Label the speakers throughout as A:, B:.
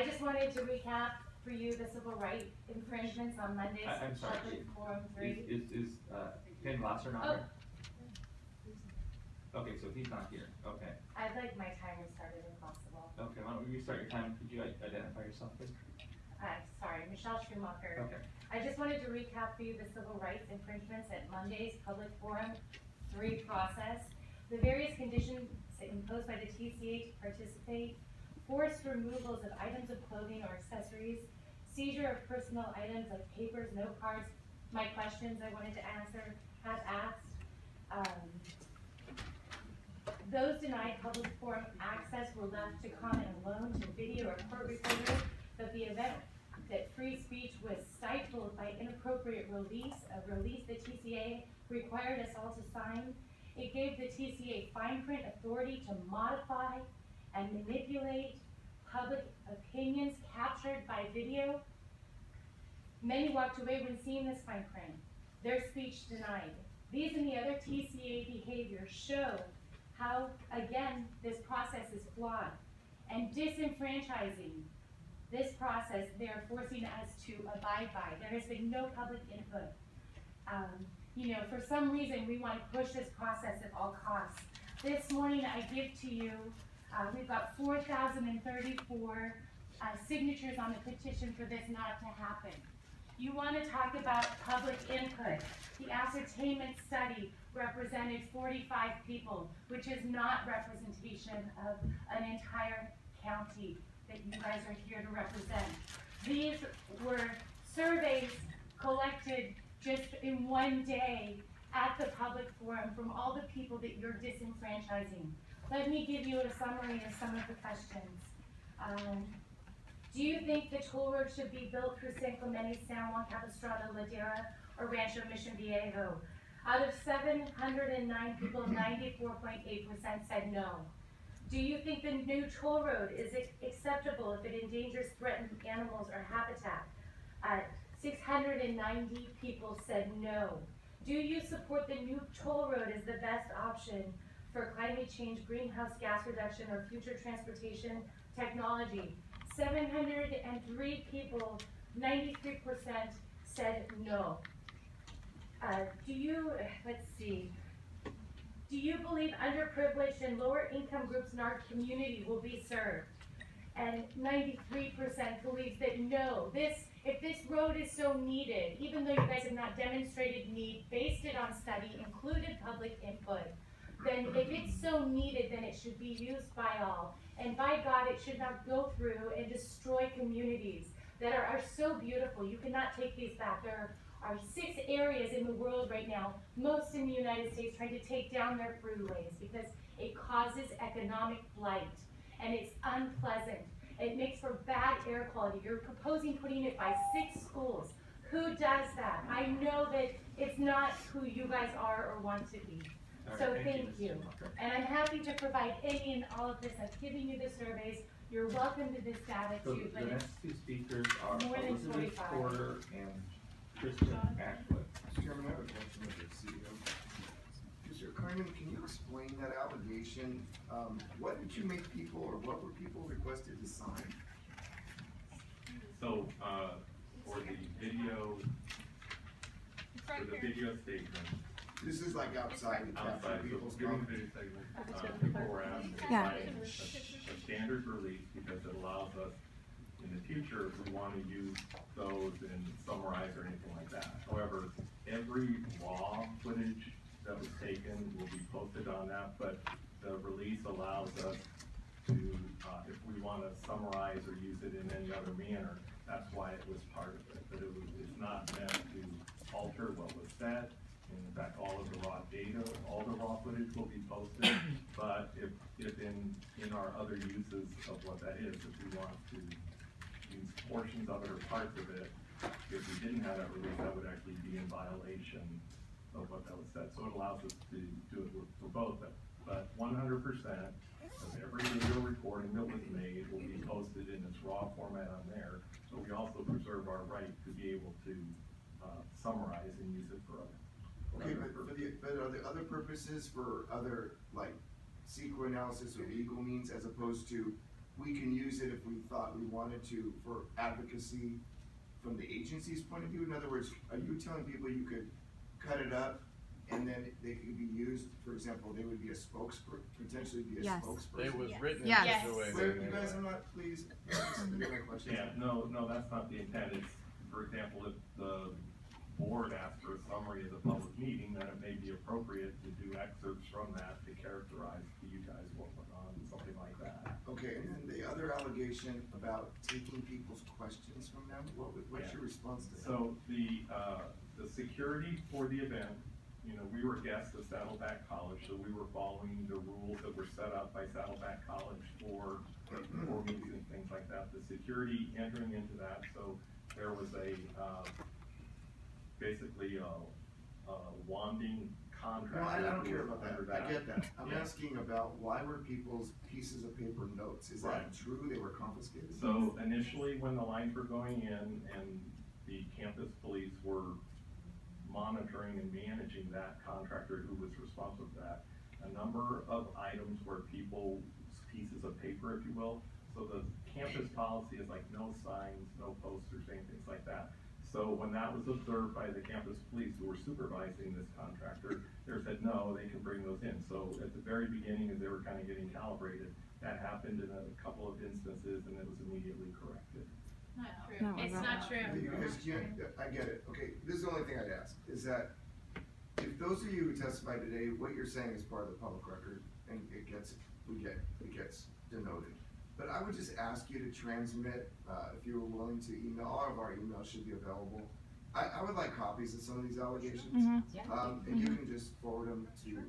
A: I just wanted to recap for you the civil rights infringements on Monday's
B: I'm sorry,
A: Public Forum 3.
B: is Ken Glasser not
A: Oh.
B: here? Okay, so he's not here, okay.
A: I'd like my time restarted if possible.
B: Okay, why don't we restart your time, could you identify yourself, please?
A: Sorry, Michelle Schumacher.
B: Okay.
A: I just wanted to recap for you the civil rights infringements at Monday's Public Forum 3 process. The various conditions imposed by the TCA to participate, forced removals of items of clothing or accessories, seizure of personal items like papers, note cards, my questions I wanted to answer, have asked. Those denied public forum access were left to comment alone to video or court recorder, but the event that free speech was stifled by inappropriate release, a release the TCA required us all to sign. It gave the TCA fine print authority to modify and manipulate public opinions captured by video. Many walked away when seeing this fine print, their speech denied. These and the other TCA behaviors show how, again, this process is flawed and disenfranchising this process they are forcing us to abide by. There has been no public input. For some reason, we want to push this process at all costs. This morning, I give to you, we've got 4,034 signatures on the petition for this not to happen. You want to talk about public input. The ascertainment study represented 45 people, which is not representation of an entire county that you guys are here to represent. These were surveys collected just in one day at the public forum from all the people that you're disenfranchising. Let me give you a summary of some of the questions. Do you think the toll road should be built through San Clemente, San Juan Capistrano, Ladera, or Rancho Mission Viejo? Out of 709 people, 94.8% said no. Do you think the new toll road is acceptable if it endangers threatened animals or habitat? 690 people said no. Do you support the new toll road as the best option for climate change, greenhouse gas reduction, or future transportation technology? 703 people, 93% said no. Do you believe underprivileged and lower income groups in our community will be served? And 93% believes that no. If this road is so needed, even though you guys have not demonstrated need, based it on study, included public input, then if it's so needed, then it should be used by all. And by God, it should not go through and destroy communities that are so beautiful. You cannot take these back. There are 6 areas in the world right now, most in the United States, trying to take down their freeways because it causes economic blight and it's unpleasant. It makes for bad air quality. You're proposing putting it by 6 schools. Who does that? I know that it's not who you guys are or want to be. So thank you. And I'm happy to provide any and all of this. I've given you the surveys. You're welcome to this data
B: So
A: too.
B: the next 2 speakers are
A: more than
B: Elizabeth
A: 45.
B: Porter and Kristen Ashwood.
C: Mr. Chairman, I have a question of the CEO. Mr. Carmen, can you explain that allegation? What did you make people, or what were people requested to sign?
D: So, for the video statement,
C: This is like outside to capture
D: outside, so
C: people's
D: during the
C: comments.
D: video segment, people were asked to provide a standard release because it allows us, in the future, if we want to use those and summarize or anything like that. However, every raw footage that was taken will be posted on that, but the release allows us to, if we want to summarize or use it in any other manner, that's why it was part of it. But it's not meant to alter what was said. In fact, all of the raw data, all the raw footage will be posted. But if in our other uses of what that is, if we want to use portions of it or parts of it, if we didn't have that release, that would actually be in violation of what that was said. So it allows us to do it for both of them. But 100% of every video recording that was made will be posted in this raw format on there. So we also preserve our right to be able to summarize and use it for other.
C: Okay, but are there other purposes for other, like, SQL analysis or legal means, as opposed to we can use it if we thought we wanted to for advocacy from the agency's point of view? In other words, are you telling people you could cut it up and then they could be used, for example, they would be a spokesperson, potentially be a
E: Yes.
C: spokesperson?
F: It was
A: Yes.
F: written in
E: Yes.
F: such a way.
C: Wait,
F: that
C: you guys,
F: anyway.
C: I'm not, please, answer my question.
D: Yeah, no, that's not the intent. It's, for example, if the board asks for a summary of the public meeting, then it may be appropriate to do excerpts from that to characterize to you guys what went on, something like that.
C: Okay, and then the other allegation about taking people's questions from them, what's
D: Yeah.
C: your response to that?
D: So the security for the event, you know, we were guests of Saddleback College, so we were following the rules that were set up by Saddleback College for meetings and things like that. The security entering into that, so there was basically a wanding contract.
C: No, I don't care about
D: under
C: that, I get that, I'm
D: Yeah.
C: asking about why were people's pieces of paper notes, is that
D: Right.
C: true, they were confiscated?
D: So initially, when the lines were going in and the campus police were monitoring and managing that contractor who was responsible for that, a number of items were people's pieces of paper, if you will. So the campus policy is like no signs, no posters, things like that. So when that was observed by the campus police who were supervising this contractor, they said, no, they can bring those in. So at the very beginning, as they were kind of getting calibrated, that happened in a couple of instances and it was immediately corrected.
A: Not true.
E: No,
A: It's
E: no.
A: not true.
C: Because, I get it, okay, this is the only thing I'd ask, is that if those of you who testified today, what you're saying is part of the public record, and it gets denoted. But I would just ask you to transmit, if you were willing to email, all of our emails should be available. I would like copies of some of these allegations. And you can just forward them to,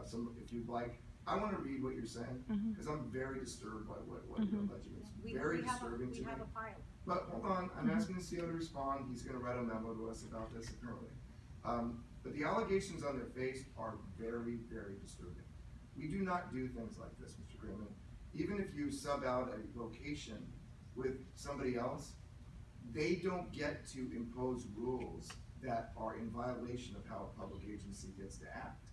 C: some, if you'd like. I wanna read what you're saying, cause I'm very disturbed by what you're alleging, it's very disturbing to me.
G: file.
C: But hold on, I'm asking the CEO to respond, he's gonna write a memo to us about this apparently. But the allegations on their face are very, very disturbing. We do not do things like this, Mr. Grayman. Even if you sub out a location with somebody else, they don't get to impose rules that are in violation of how a public agency gets to act.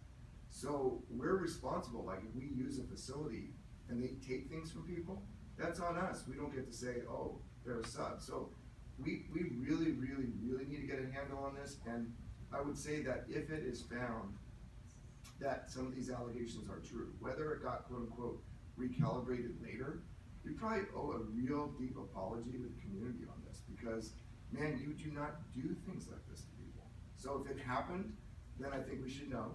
C: So we're responsible, like if we use a facility and they take things from people, that's on us. We don't get to say, oh, they're a sub. So we really, really, really need to get a handle on this. And I would say that if it is found that some of these allegations are true, whether it got quote unquote recalibrated later, you probably owe a real deep apology to the community on this because, man, you do not do things like this to people. So if it happened, then I think we should know.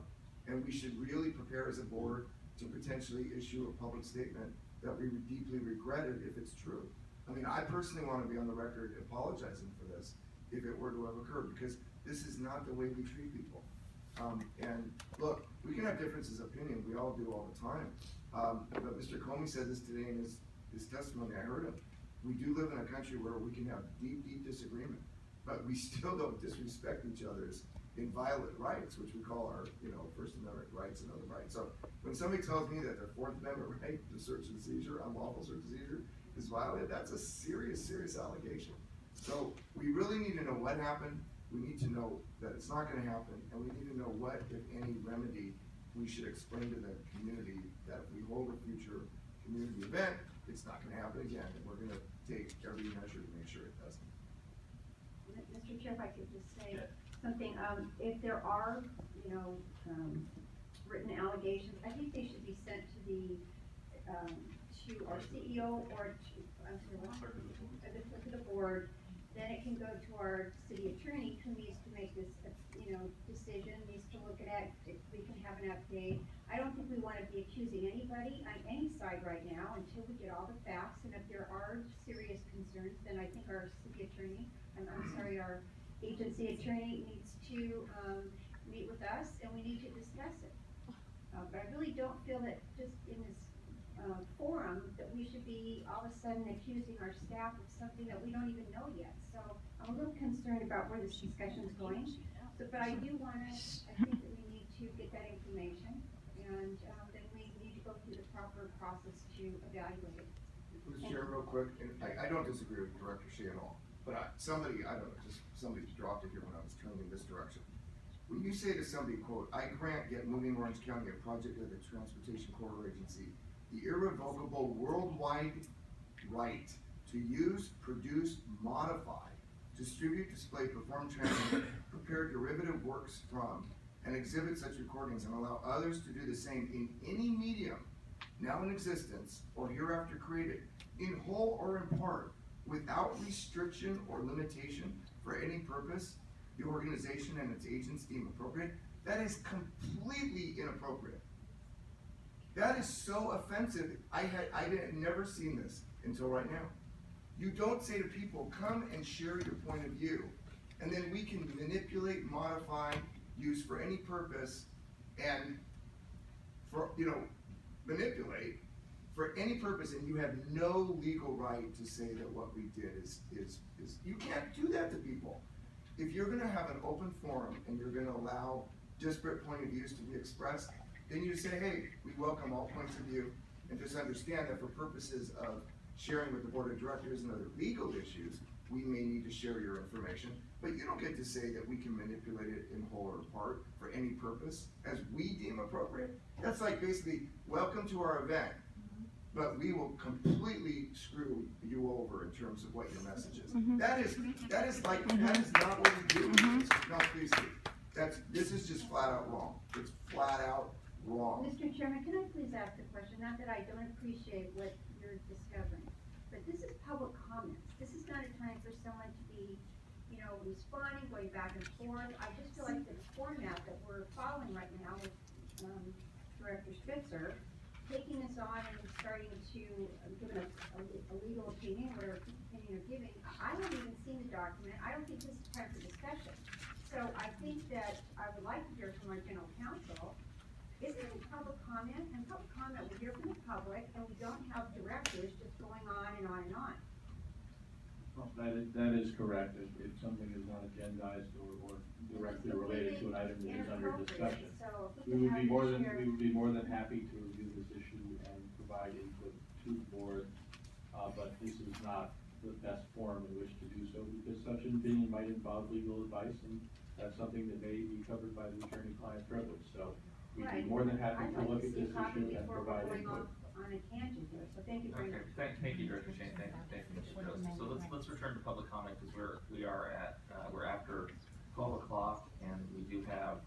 C: And we should really prepare as a board to potentially issue a public statement that we deeply regret it if it's true. I mean, I personally want to be on the record apologizing for this if it were to have occurred, because this is not the way we treat people. And look, we can have differences of opinion, we all do all the time. But Mr. Comey said this today in his testimony, I heard him. We do live in a country where we can have deep, deep disagreement, but we still don't disrespect each other's inviolate rights, which we call our, First Amendment rights and other rights. So when somebody tells me that their Fourth Amendment right to search and seizure, unlawful search and seizure, is violated, that's a serious, serious allegation. So we really need to know what happened, we need to know that it's not gonna happen, and we need to know what, if any, remedy we should explain to the community that if we hold a future community event, it's not gonna happen again, and we're gonna take every measure to make sure it doesn't.
G: Mr. Chair, if I could just say something, if there are, written allegations, I think they should be sent to to our CEO or to the board. Then it can go to our city attorney who needs to make this, decision, needs to look at it, if we can have an update. I don't think we wanna be accusing anybody on any side right now until we get all the facts, and if there are serious concerns, then I think our city attorney, our agency attorney needs to, meet with us, and we need to discuss it. But I really don't feel that just in this, forum, that we should be all of a sudden accusing our staff of something that we don't even know yet. So I'm a little concerned about where this discussion is going. So, but I do wanna, I think that we need to get that information, and, then we need to go through the proper process to evaluate it.
C: Mr. Chair, real quick, and I don't disagree with Director Shea at all, but somebody dropped it here when I was turning in this direction. When you say to somebody, quote, I grant yet moving Orange County a project of the Transportation Corridor Agency the irrevocable worldwide right to use, produce, modify, distribute, display, perform, transmit, prepare derivative works from, and exhibit such recordings and allow others to do the same in any medium now in existence or hereafter created, in whole or in part, without restriction or limitation for any purpose the organization and its agents deem appropriate. That is completely inappropriate. That is so offensive. I had never seen this until right now. You don't say to people, come and share your point of view, and then we can manipulate, modify, use for any purpose, and for, manipulate for any purpose, and you have no legal right to say that what we did is you can't do that to people. If you're gonna have an open forum and you're gonna allow disparate point of views to be expressed, then you say, hey, we welcome all points of view, and just understand that for purposes of sharing with the board of directors and other legal issues, we may need to share your information, but you don't get to say that we can manipulate it in whole or part for any purpose as we deem appropriate. That's like basically, welcome to our event, but we will completely screw you over in terms of what your message is. That is not what we do. No, please do. This is just flat out wrong. It's flat out wrong.
G: Mr. Chairman, can I please ask a question? Not that I don't appreciate what you're discovering, but this is public comments. This is not a time for someone to be, responding, going back and forth. I just feel like the format that we're following right now with, Director Spitzer, taking us on and starting to give a legal opinion, whatever opinion you're giving. I haven't even seen the document. I don't think this is time for discussion. So I think that I would like to hear from our general counsel. Isn't it public comment? And public comment, we hear from the public, and we don't have directors just going on and on and on.
E: Well, that is correct. If something is not agendized or directly related to an item that is under discussion.
G: So if
E: We would be more than,
G: share-
E: we would be more than happy to review this issue and provide input to the board. But this is not the best forum in which to do so, because such an opinion might involve legal advice, and that's something that may be covered by the attorney-client privilege. So we'd be
G: Right.
E: more than happy to
G: I'd like
E: look
G: to
E: at
G: see a
E: this
G: copy
E: issue and
G: before we're
E: provide
G: going
E: input.
G: off on a tangent here, so thank you very
B: Okay,
G: much.
B: thank you, Director Shane, thank you, Mr. Joseph. So let's return to public comment, because we're after 12 o'clock, and we do have,